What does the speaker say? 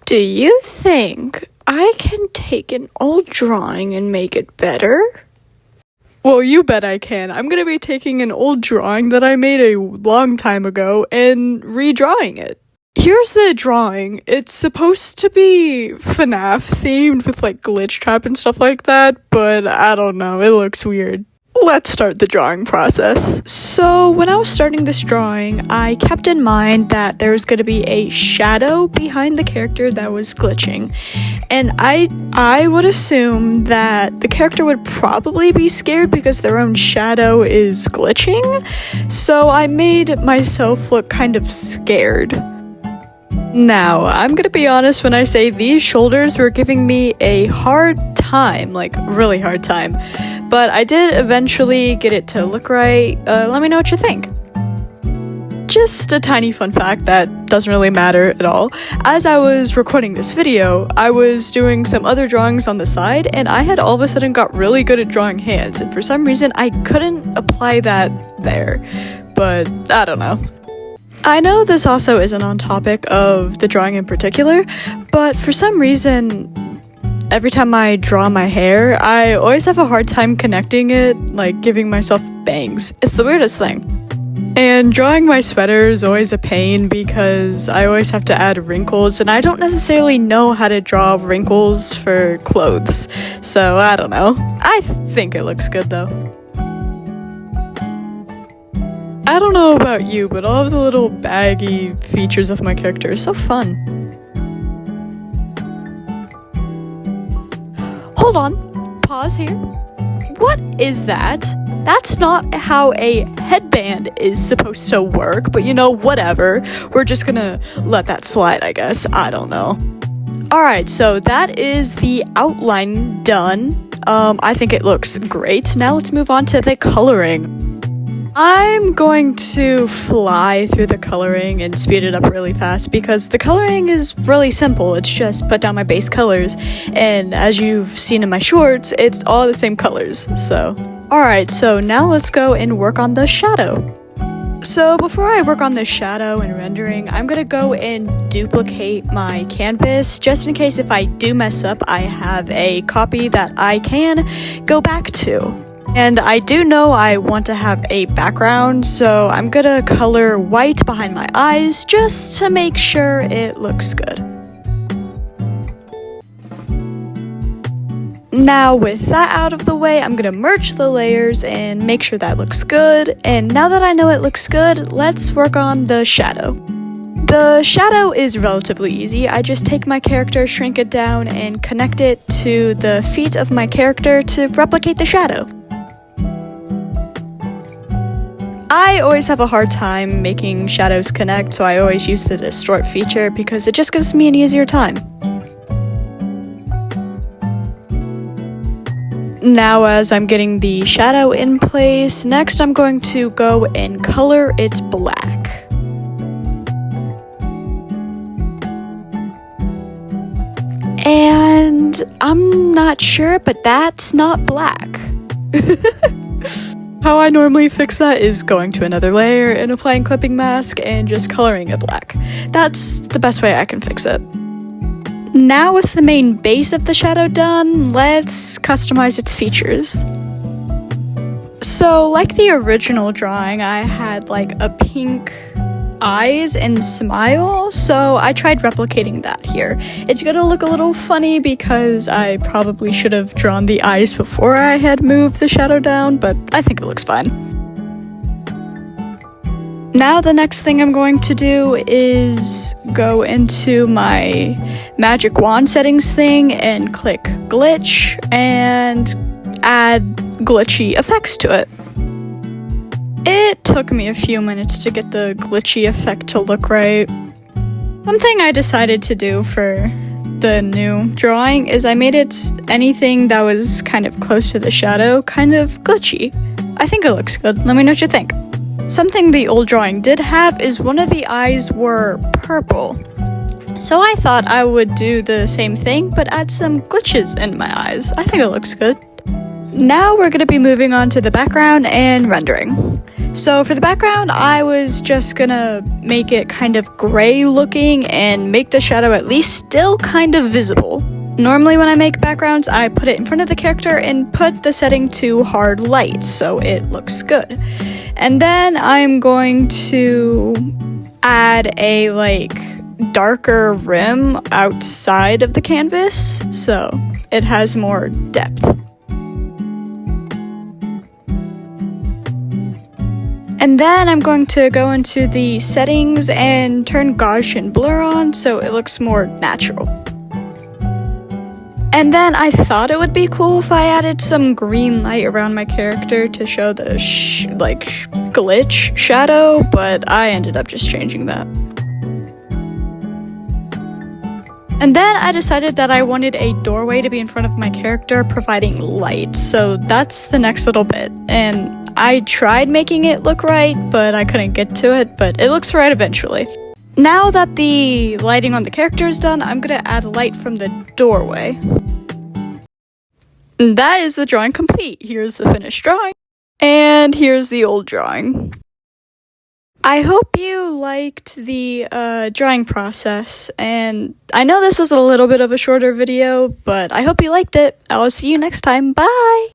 Do you think I can take an old drawing and make it better? Well, you bet I can. I'm gonna be taking an old drawing that I made a long time ago and redrawing it. Here's the drawing. It's supposed to be FNAF themed with like glitch trap and stuff like that, but I don't know, it looks weird. Let's start the drawing process. So when I was starting this drawing, I kept in mind that there was going to be a shadow behind the character that was glitching. And I would assume that the character would probably be scared because their own shadow is glitching. So I made myself look kind of scared. Now, I'm gonna be honest when I say these shoulders were giving me a hard time, like really hard time, but I did eventually get it to look right. Let me know what you think. Just a tiny fun fact that doesn't really matter at all. As I was recording this video, I was doing some other drawings on the side, and I had all of a sudden got really good at drawing hands, and for some reason I couldn't apply that there, but I don't know. I know this also isn't on topic of the drawing in particular, but for some reason, every time I draw my hair, I always have a hard time connecting it, like giving myself bangs. It's the weirdest thing. And drawing my sweater is always a pain because I always have to add wrinkles, and I don't necessarily know how to draw wrinkles for clothes, so I don't know. I think it looks good though. I don't know about you, but all of the little baggy features of my character are so fun. Hold on, pause here. What is that? That's not how a headband is supposed to work, but you know, whatever. We're just gonna let that slide, I guess. I don't know. Alright, so that is the outline done. I think it looks great. Now let's move on to the coloring. I'm going to fly through the coloring and speed it up really fast because the coloring is really simple. It's just put down my base colors, and as you've seen in my shorts, it's all the same colors. So, alright, so now let's go and work on the shadow. So before I work on the shadow and rendering, I'm gonna go and duplicate my canvas just in case if I do mess up, I have a copy that I can go back to. And I do know I want to have a background, so I'm gonna color white behind my eyes just to make sure it looks good. Now with that out of the way, I'm gonna merge the layers and make sure that looks good. And now that I know it looks good, let's work on the shadow. The shadow is relatively easy. I just take my character, shrink it down, and connect it to the feet of my character to replicate the shadow. I always have a hard time making shadows connect, so I always use the distort feature because it just gives me an easier time. Now as I'm getting the shadow in place, next I'm going to go and color it black. And I'm not sure, but that's not black. How I normally fix that is going to another layer and applying clipping mask and just coloring it black. That's the best way I can fix it. Now with the main base of the shadow done, let's customize its features. So like the original drawing, I had like a pink eyes and smile, so I tried replicating that here. It's gonna look a little funny because I probably should have drawn the eyes before I had moved the shadow down, but I think it looks fine. Now the next thing I'm going to do is go into my magic wand settings thing and click glitch and add glitchy effects to it. It took me a few minutes to get the glitchy effect to look right. Something I decided to do for the new drawing is I made it anything that was kind of close to the shadow kind of glitchy. I think it looks good. Let me know what you think. Something the old drawing did have is one of the eyes were purple. So I thought I would do the same thing but add some glitches in my eyes. I think it looks good. Now we're going to be moving on to the background and rendering. So for the background, I was just gonna make it kind of gray looking and make the shadow at least still kind of visible. Normally when I make backgrounds, I put it in front of the character and put the setting to hard light so it looks good. And then I'm going to add a darker rim outside of the canvas so it has more depth. And then I'm going to go into the settings and turn Gaussian blur on so it looks more natural. And then I thought it would be cool if I added some green light around my character to show the glitch shadow, but I ended up just changing that. And then I decided that I wanted a doorway to be in front of my character providing light, so that's the next little bit. And I tried making it look right, but I couldn't get to it, but it looks right eventually. Now that the lighting on the character is done, I'm gonna add light from the doorway. And that is the drawing complete. Here's the finished drawing, and here's the old drawing. I hope you liked the drawing process, and I know this was a little bit of a shorter video, but I hope you liked it. I'll see you next time. Bye!